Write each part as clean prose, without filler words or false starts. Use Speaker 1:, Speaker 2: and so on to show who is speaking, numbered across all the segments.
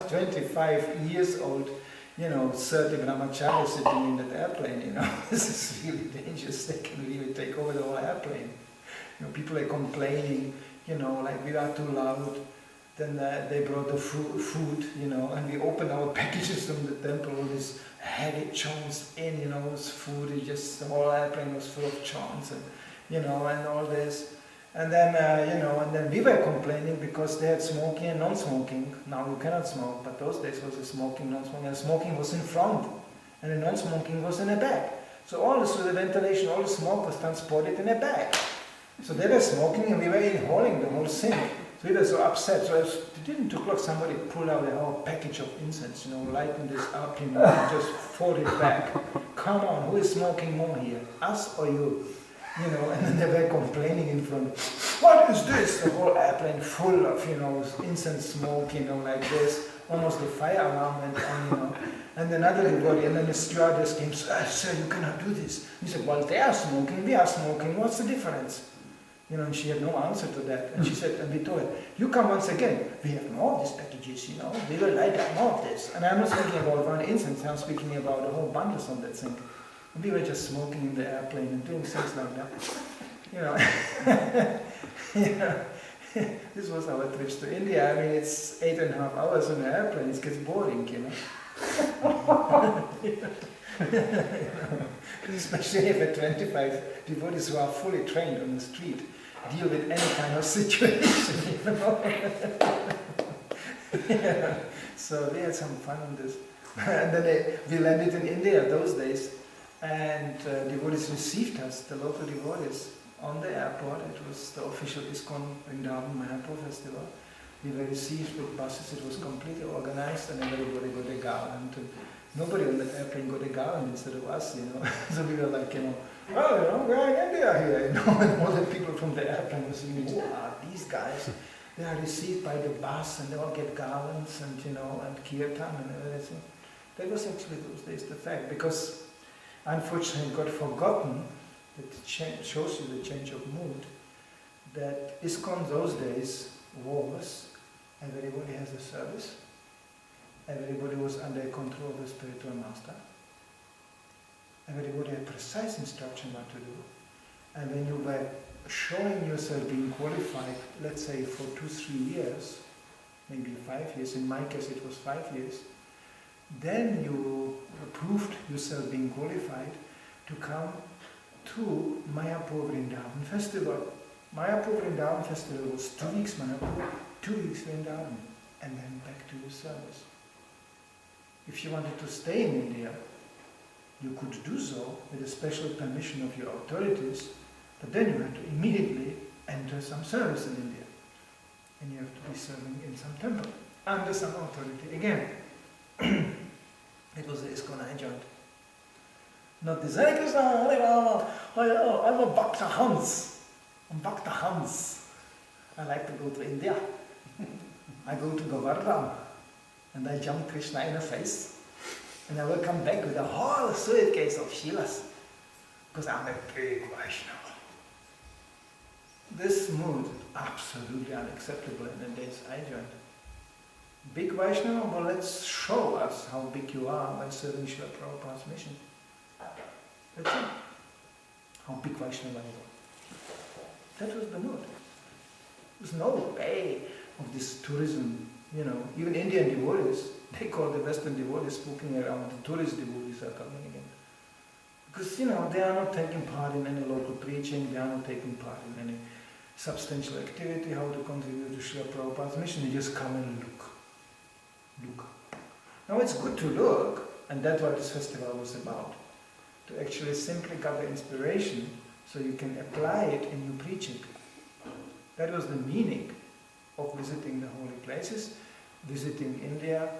Speaker 1: 25 years old, 30 brahmacharis sitting in that airplane, This is really dangerous. They can really take over the whole airplane. People are complaining, like we are too loud. Then they brought the food, and we opened our packages from the temple, all these heavy chants in, it was food, the whole airplane was full of chants and, and all this. And then, and then we were complaining because they had smoking and non-smoking. Now you cannot smoke, but those days was a smoking, non-smoking, and smoking was in front, and the non-smoking was in the back. So all this, the ventilation, all the smoke was transported in a bag. So they were smoking and we were inhaling the whole thing. So we were so upset. So it didn't take long, somebody pulled out a whole package of incense, lighten this up, and just fold it back. Come on, who is smoking more here? Us or you? And then they were complaining in front. What is this? The whole airplane full of, incense smoke, like this. Almost the fire alarm went on, And then everybody, and then the stewardess came, sir, you cannot do this. He said, well, they are smoking, we are smoking, what's the difference? And she had no answer to that. And she said, and we told her, you come once again, we have more of these packages, we will light up more of this. And I'm not speaking about one incense, I'm speaking about the whole bundles on that thing. And we were just smoking in the airplane and doing things like that. This was our trips to India. I mean, it's 8.5 hours on the airplane, it gets boring, Especially if at 25 devotees who are fully trained on the street deal with any kind of situation, So we had some fun on this. And then we landed in India those days, and devotees received us, the local devotees, on the airport. It was the official ISKCON Vrindavan Mayapur festival. We were received with buses, it was completely organized, and everybody got a garland. And nobody on the airplane got a garland instead of us, So we were like, well, we're in India here, And all the people from the airplane were saying, who are these guys? They are received by the bus, and they all get garlands, and and kirtan and everything. That was actually those days the fact, because unfortunately it got forgotten. It shows you the change of mood. That ISKCON those days was, everybody has a service, everybody was under control of the spiritual master, everybody had precise instruction what to do, and when you were showing yourself being qualified, let's say for 2-3 years, maybe 5 years, in my case it was 5 years, then you proved yourself being qualified to come to Mayapur Vrindavan Festival. Mayapur Vrindavan Festival was 2 weeks Mayapur, 2 weeks Vrindavan, and then back to your service. If you wanted to stay in India, you could do so with a special permission of your authorities, but then you had to immediately enter some service in India. And you have to be serving in some temple, under some authority again. It was the ISKCON I joined. Not this, Hare Krishna, Hare Rama, I'm a Bhakta Hans. I'm Bhakta Hans. I like to go to India. I go to Govardhan and I jump Krishna in the face. And I will come back with a whole suitcase of Shilas. Because I'm a big Vaishnava. This mood, absolutely unacceptable in the days I joined. Big Vaishnava, well, let's show us how big you are by serving Srila Prabhupada's mission. That's it. How big Vaishnava you are. That was the mood. There was no way of this tourism, even Indian devotees, they call the Western devotees poking around, the tourist devotees are coming again. Because, they are not taking part in any local preaching, they are not taking part in any substantial activity, how to contribute to Srila Prabhupada's mission, they just come and look. Now it's good to look, and that's what this festival was about. To actually simply gather inspiration so you can apply it in your preaching. That was the meaning of visiting the holy places, visiting India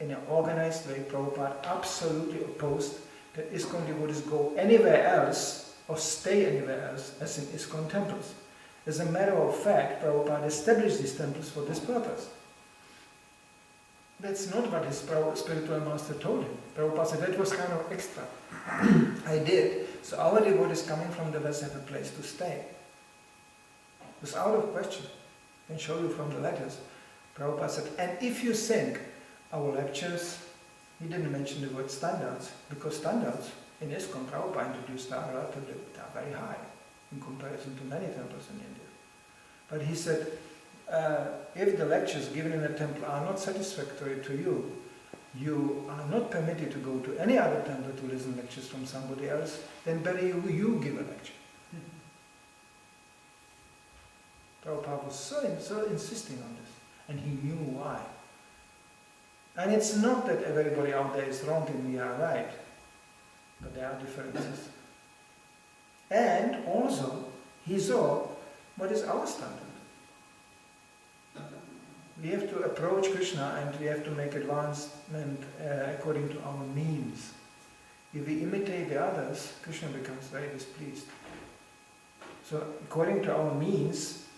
Speaker 1: in an organized way. Prabhupada absolutely opposed that ISKCON devotees go anywhere else or stay anywhere else as in ISKCON temples. As a matter of fact, Prabhupada established these temples for this purpose. That's not what his spiritual master told him. Prabhupada said that was kind of extra. I did. So our devotees coming from the West have a place to stay. It was out of question. I can show you from the letters. Prabhupada said, and if you think our lectures, he didn't mention the word standards, because standards in ISKCON Prabhupada introduced are relatively very high in comparison to many temples in India. But he said, if the lectures given in a temple are not satisfactory to you, you are not permitted to go to any other temple to listen lectures from somebody else, then better you give a lecture. Prabhupada was so insisting on this, and he knew why. And it's not that everybody out there is wrong and we are right, but there are differences. And also, he saw what is our standard. We have to approach Krishna and we have to make advancement according to our means. If we imitate the others, Krishna becomes very displeased. So according to our means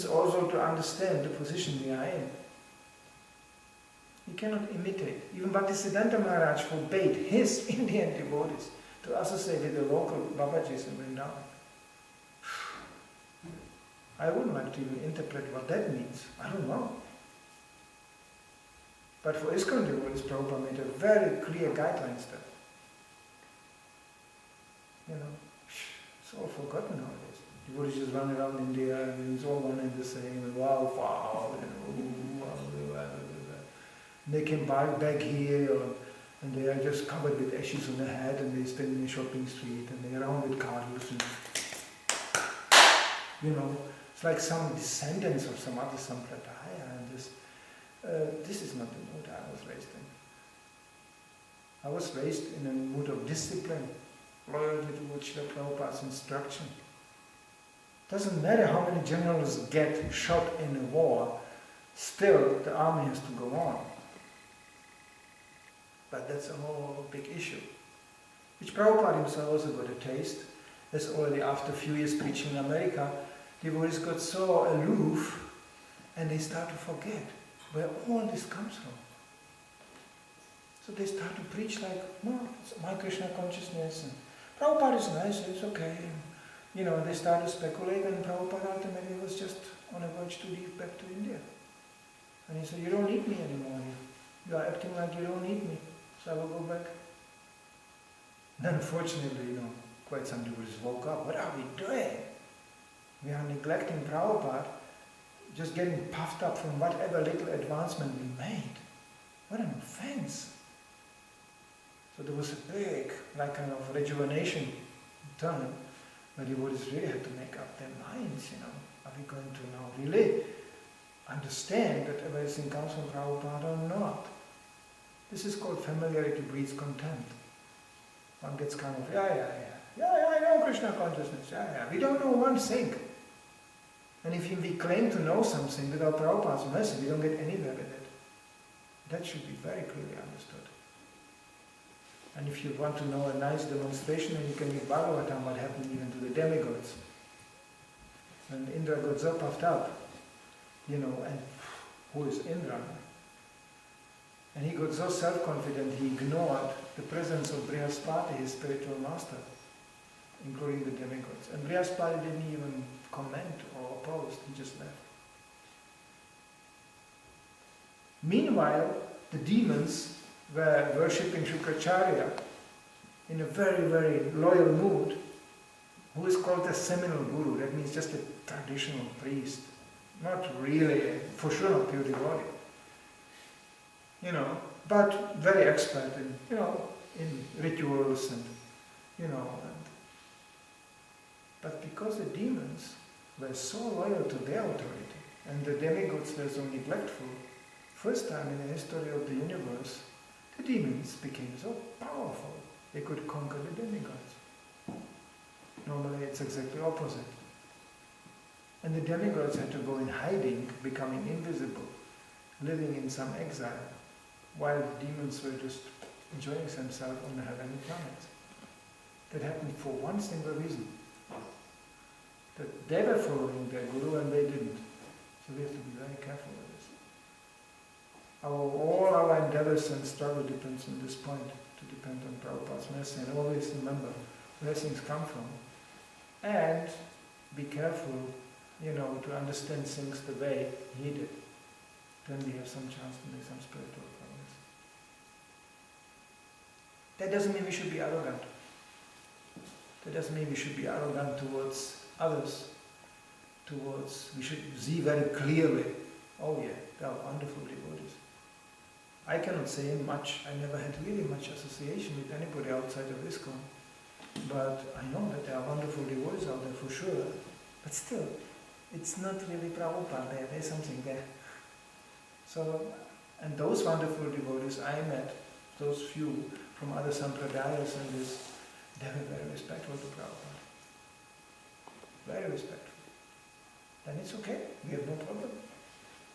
Speaker 1: also to understand the position we are in. You cannot imitate. Even Bhaktisiddhanta Maharaj forbade his Indian devotees to associate with the local Babajis in Vrindavan. I wouldn't like to even interpret what that means. I don't know. But for ISKCON devotees, Prabhupada made a very clear guidelines there. You know, it's all forgotten nowadays. Devotees just run around India and it's all one and the same. Wow, wow, you know, and they can buy back here, and they are just covered with ashes on their head, and they stand in the shopping street, and they're around with cardus, and you know, it's like some descendants of some other sampradaya, and this is not the mood I was raised in. I was raised in a mood of discipline, loyalty to Srila Prabhupada's instruction. Doesn't matter how many generals get shot in a war, still the army has to go on. But that's a whole big issue, which Prabhupada himself also got a taste, as already after a few years preaching in America, devotees got so aloof and they start to forget where all this comes from. So they start to preach like, no, it's my Krishna consciousness, and Prabhupada is nice, it's okay. You know, they start to speculate, and Prabhupada ultimately was just on a verge to leave back to India. And he said, you don't need me anymore here. You are acting like you don't need me, so I will go back. And unfortunately, you know, quite some devotees woke up. What are we doing? We are neglecting Prabhupada, just getting puffed up from whatever little advancement we made. What an offense. So there was a big, like kind of rejuvenation turn, where devotees really had to make up their minds, you know. Are we going to now really understand that everything comes from Prabhupada or not? This is called familiarity breeds contempt. One gets kind of, yeah, I know Krishna consciousness, yeah. We don't know one thing. And if we claim to know something without Prabhupada's mercy, we don't get anywhere with it. That should be very clearly understood. And if you want to know a nice demonstration, then you can read Bhagavatam, what happened even to the demigods. When Indra got so puffed up, you know, and who is Indra? And he got so self-confident, he ignored the presence of Brihaspati, his spiritual master, including the demigods. And Brihaspati didn't even comment or oppose, he just left. Meanwhile, the demons were worshipping Shukracharya in a very, very loyal mood, who is called a seminal guru. That means just a traditional priest, not really, for sure not pure devotee. You know, but very expert in, you know, in rituals and, you know, but because the demons were so loyal to their authority and the demigods were so neglectful, first time in the history of the universe, the demons became so powerful they could conquer the demigods. Normally it's exactly opposite. And the demigods had to go in hiding, becoming invisible, living in some exile, while the demons were just enjoying themselves on the heavenly planets. That happened for one single reason. That they were following their guru and they didn't. So we have to be very careful with this. All our endeavors and struggle depends on this point, to depend on Prabhupada's mercy, and always remember where things come from. And be careful, you know, to understand things the way he did. Then we have some chance to make some spiritual progress. That doesn't mean we should be arrogant. That doesn't mean we should be arrogant towards others. We should see very clearly, oh yeah, they are wonderful devotees. I cannot say much, I never had really much association with anybody outside of ISKCON. But I know that there are wonderful devotees out there for sure. But still, it's not really Prabhupada there, there's something there. So, and those wonderful devotees I met, those few from other sampradayas and this, they were very respectful to Prabhupada. Very respectful. Then it's okay, we have no problem.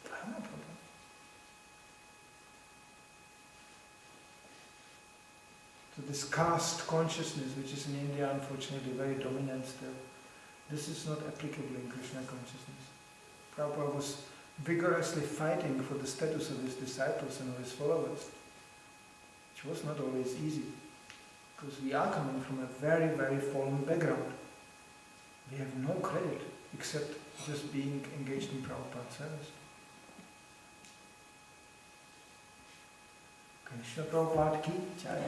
Speaker 1: I have no problem. So this caste consciousness, which is in India unfortunately very dominant still, this is not applicable in Krishna consciousness. Prabhupada was vigorously fighting for the status of his disciples and of his followers, which was not always easy, because we are coming from a very, very fallen background. We have no credit except just being engaged in Prabhupada's service. Krishna Prabhupada ki jai.